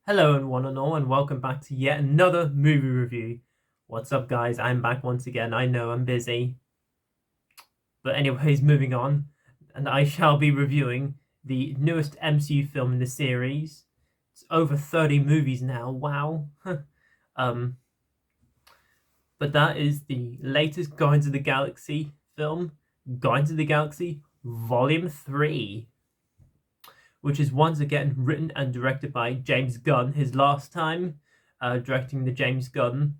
Hello and one and all, and welcome back to yet another movie review. What's up, guys? I'm back once again. I know I'm busy, but anyways, moving on, and I shall be reviewing the newest MCU film in the series. It's over 30 movies now. Wow. um, but that is the latest Guardians of the Galaxy film, Guardians of the Galaxy Volume 3, which is once again written and directed by James Gunn, his last time directing the James Gunn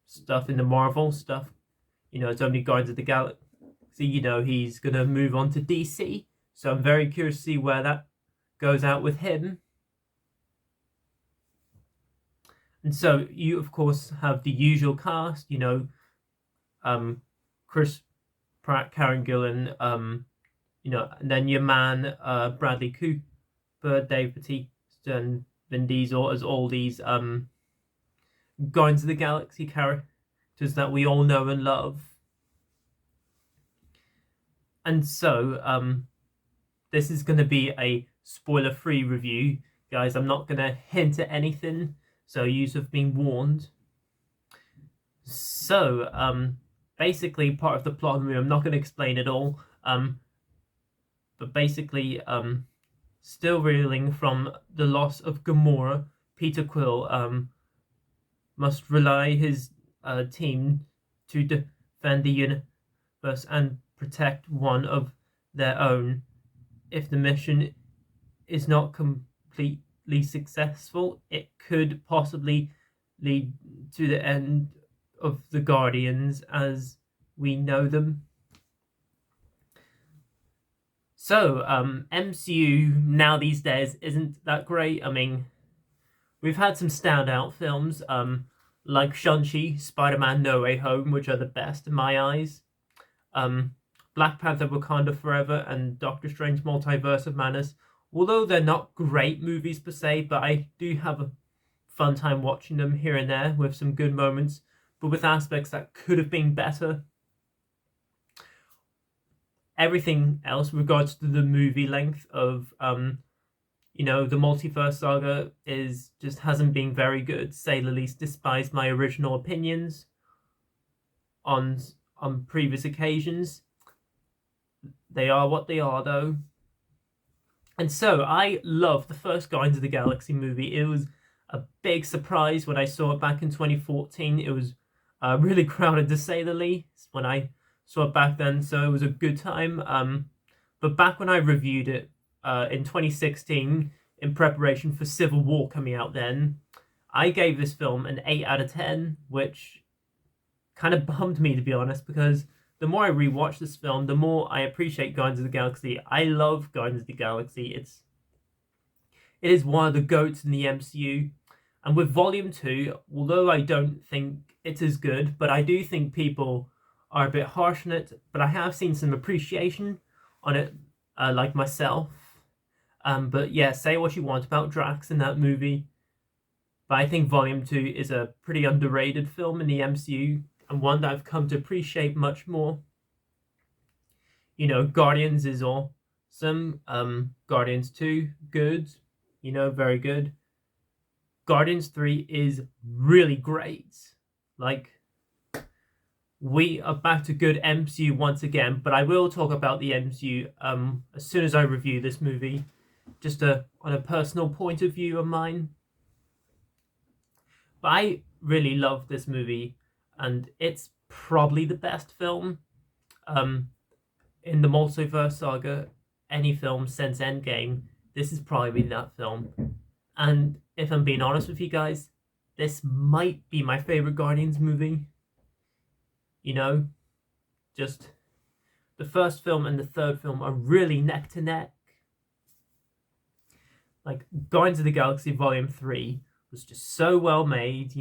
stuff in the Marvel stuff. It's only Guardians of the Galaxy. He's going to move on to DC. So I'm very curious to see where that goes out with him. And so you, of course, have the usual cast, Chris Pratt, Karen Gillan, and then your man, Bradley Cooper, Dave Bautista, and Vin Diesel as all these Guardians of the Galaxy characters that we all know and love. And so, this is going to be a spoiler-free review, guys. I'm not going to hint at anything, so you have been warned. So, basically, part of the plot of the movie, I'm not going to explain it all, but basically, still reeling from the loss of Gamora, Peter Quill must rely his team to defend the universe and protect one of their own. If the mission is not completely successful, it could possibly lead to the end of the Guardians as we know them. So, MCU now these days isn't that great. I mean, we've had some standout films, like Shang-Chi, Spider-Man No Way Home, which are the best in my eyes. Black Panther Wakanda Forever and Doctor Strange Multiverse of Madness. Although they're not great movies per se, but I do have a fun time watching them here and there with some good moments, but with aspects that could have been better. Everything else, regards to the movie length of the multiverse saga hasn't been very good, to say the least, despite my original opinions on previous occasions. They are what they are, though. And so I love the first Guardians of the Galaxy movie. It was a big surprise when I saw it back in 2014. It was really crowded, to say the least, when I saw it back then, so it was a good time. But back when I reviewed it in 2016, in preparation for Civil War coming out then, I gave this film an 8 out of 10, which kind of bummed me, to be honest, because the more I rewatch this film, the more I appreciate Guardians of the Galaxy. I love Guardians of the Galaxy. It is one of the GOATs in the MCU. And with Volume 2, although I don't think it's as good, but I do think people are a bit harsh on it, but I have seen some appreciation on it, like myself. But yeah, say what you want about Drax in that movie, but I think Volume 2 is a pretty underrated film in the MCU, and one that I've come to appreciate much more. Guardians is awesome. Guardians 2, good. Very good. Guardians 3 is really great. Like, we are back to good MCU once again, but I will talk about the MCU as soon as I review this movie, just on a personal point of view of mine. But I really love this movie, and it's probably the best film in the multiverse saga, any film since Endgame. This is probably that film. And if I'm being honest with you guys, this might be my favorite Guardians movie. Just the first film and the third film are really neck to neck. Like, Guardians of the Galaxy Volume 3 was just so well made,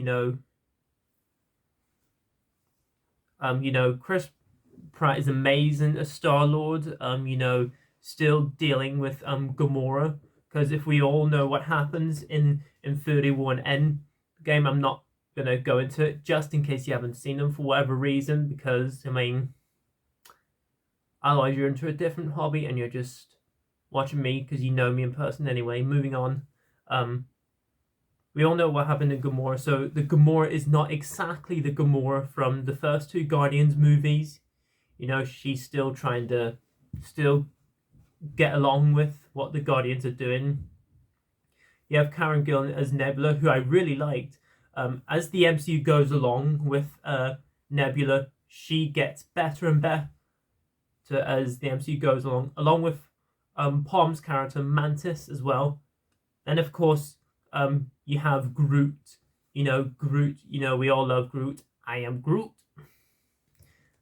Chris Pratt is amazing as Star-Lord, still dealing with Gamora, because if we all know what happens in Infinity War and Endgame, I'm not going to go into it, just in case you haven't seen them for whatever reason, because, otherwise you're into a different hobby and you're just watching me because you know me in person anyway. Moving on. We all know what happened in Gamora, so the Gamora is not exactly the Gamora from the first two Guardians movies. She's still trying to get along with what the Guardians are doing. You have Karen Gillan as Nebula, who I really liked. As the MCU goes along with Nebula, she gets better and better as the MCU goes along with Palm's character Mantis as well. And of course, you have Groot. Groot. We all love Groot. I am Groot.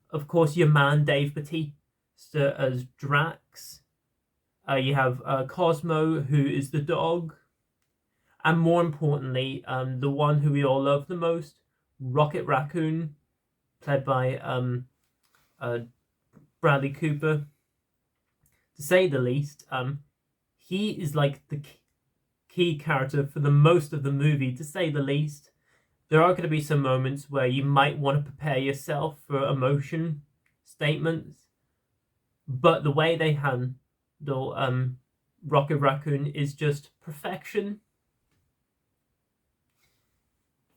Of course, your man Dave Bautista as Drax. You have Cosmo, who is the dog. And more importantly, the one who we all love the most, Rocket Raccoon, played by Bradley Cooper. To say the least, he is like the key character for the most of the movie, to say the least. There are going to be some moments where you might want to prepare yourself for emotion statements, but the way they handle Rocket Raccoon is just perfection.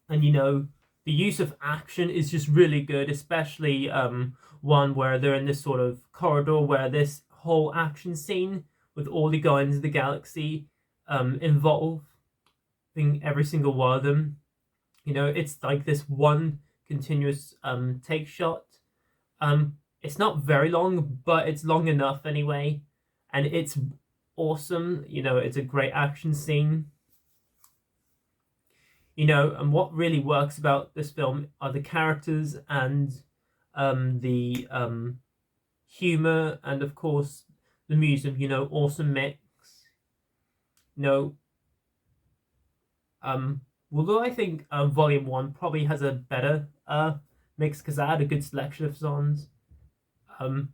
And the use of action is just really good, especially one where they're in this sort of corridor where this whole action scene with all the Guardians of the Galaxy involving every single one of them. It's like this one continuous take shot. It's not very long, but it's long enough anyway, and it's awesome. It's a great action scene. And what really works about this film are the characters and the humor, and of course the music. Awesome mix. Although I think Volume 1 probably has a better mix because I had a good selection of songs. But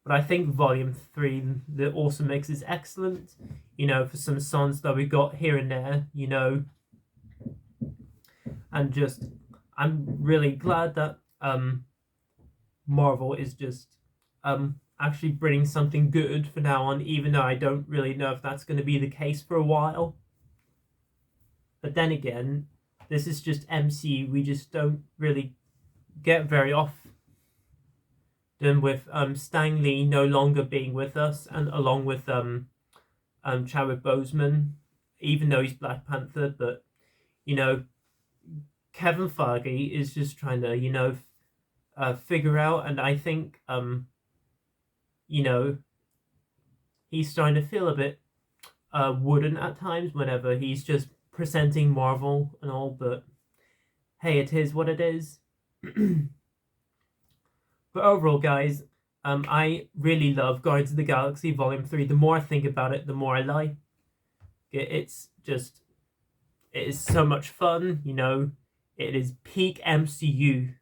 I think Volume 3, the awesome mix is excellent. For some songs that we got here and there. And just, I'm really glad that Marvel is just actually bringing something good for now on, even though I don't really know if that's going to be the case for a while. But then again, this is just MCU. We just don't really get very often with Stan Lee no longer being with us, and along with Chadwick Boseman, even though he's Black Panther. But Kevin Feige is just trying to figure out, and I think he's starting to feel a bit wooden at times whenever he's just presenting Marvel and all, but hey, it is what it is. But overall, guys, I really love Guardians of the Galaxy Volume 3. The more I think about it, the more I like it. It is so much fun, It is peak MCU,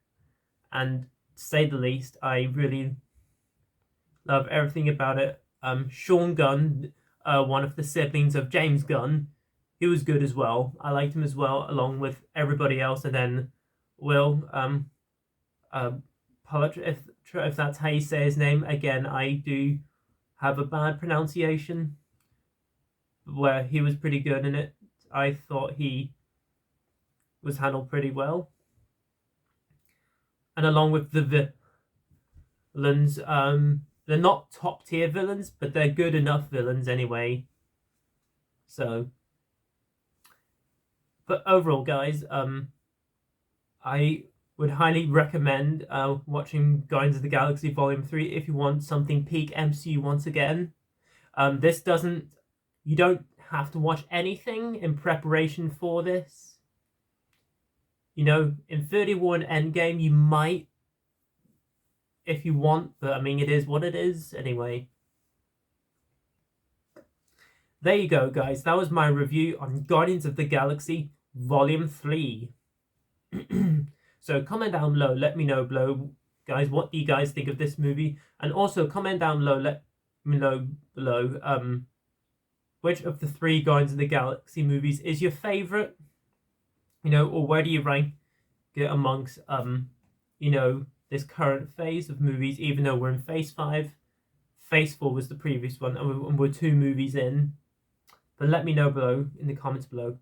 and to say the least, I really love everything about it. Sean Gunn, one of the siblings of James Gunn, he was good as well. I liked him as well, along with everybody else. And then Will Pollard, if that's how you say his name. Again, I do have a bad pronunciation, where he was pretty good in it. I thought he was handled pretty well. And along with the villains, they're not top tier villains, but they're good enough villains anyway. So, but overall, guys, I would highly recommend watching Guardians of the Galaxy Volume 3 if you want something peak MCU once again. You don't have to watch anything in preparation for this. Infinity War and Endgame, you might, if you want, but I mean, it is what it is anyway. There you go, guys. That was my review on Guardians of the Galaxy Volume 3. So comment down below, let me know below, guys, what do you guys think of this movie? And also comment down below, let me know below which of the 3 Guardians of the Galaxy movies is your favourite? Or where do you rank it amongst this current phase of movies, even though we're in Phase 5. Phase 4 was the previous one, and we're 2 movies in. But let me know below in the comments below.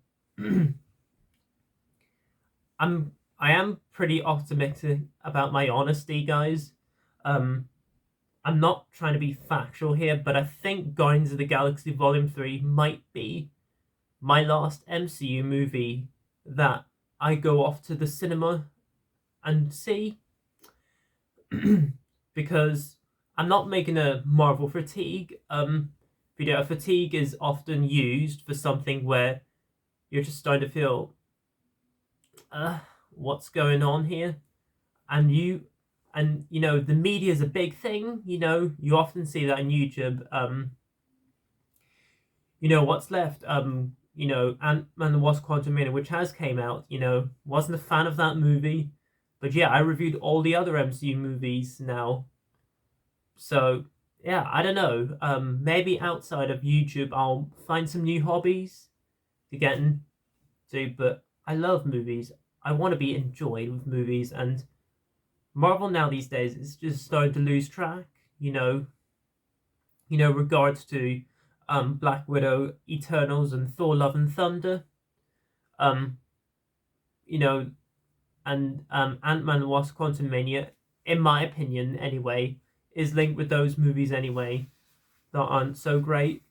I am pretty optimistic about my honesty, guys. I'm not trying to be factual here, but I think Guardians of the Galaxy Volume 3 might be my last MCU movie that I go off to the cinema and see. Because I'm not making a Marvel fatigue. Fatigue is often used for something where you're just starting to feel, what's going on here? And you know, the media is a big thing. You know, you often see that on YouTube. You know, what's left? You know, Ant-Man and the Wasp: Quantumania, which has came out. You know, wasn't a fan of that movie, but yeah, I reviewed all the other MCU movies now. So yeah, I don't know. Maybe outside of YouTube, I'll find some new hobbies to get into. But I love movies. I want to be enjoyed with movies, and Marvel now these days is just starting to lose track. You know, regards to Black Widow, Eternals, and Thor: Love and Thunder. You know, and Ant-Man and the Wasp: Quantumania, in my opinion, anyway, is linked with those movies anyway that aren't so great.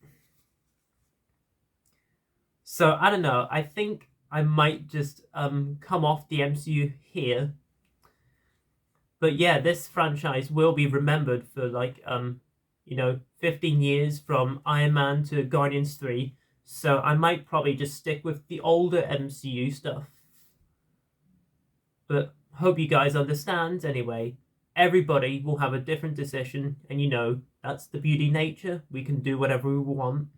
So I don't know. I think I might just come off the MCU here. But yeah, this franchise will be remembered for like you know, 15 years from Iron Man to Guardians 3. So I might probably just stick with the older MCU stuff. But hope you guys understand anyway. Everybody will have a different decision, and you know, that's the beauty of nature. We can do whatever we want.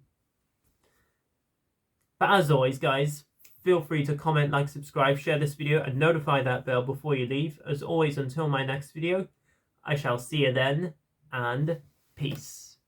But as always, guys, feel free to comment, like, subscribe, share this video, and notify that bell before you leave. As always, until my next video, I shall see you then, and peace.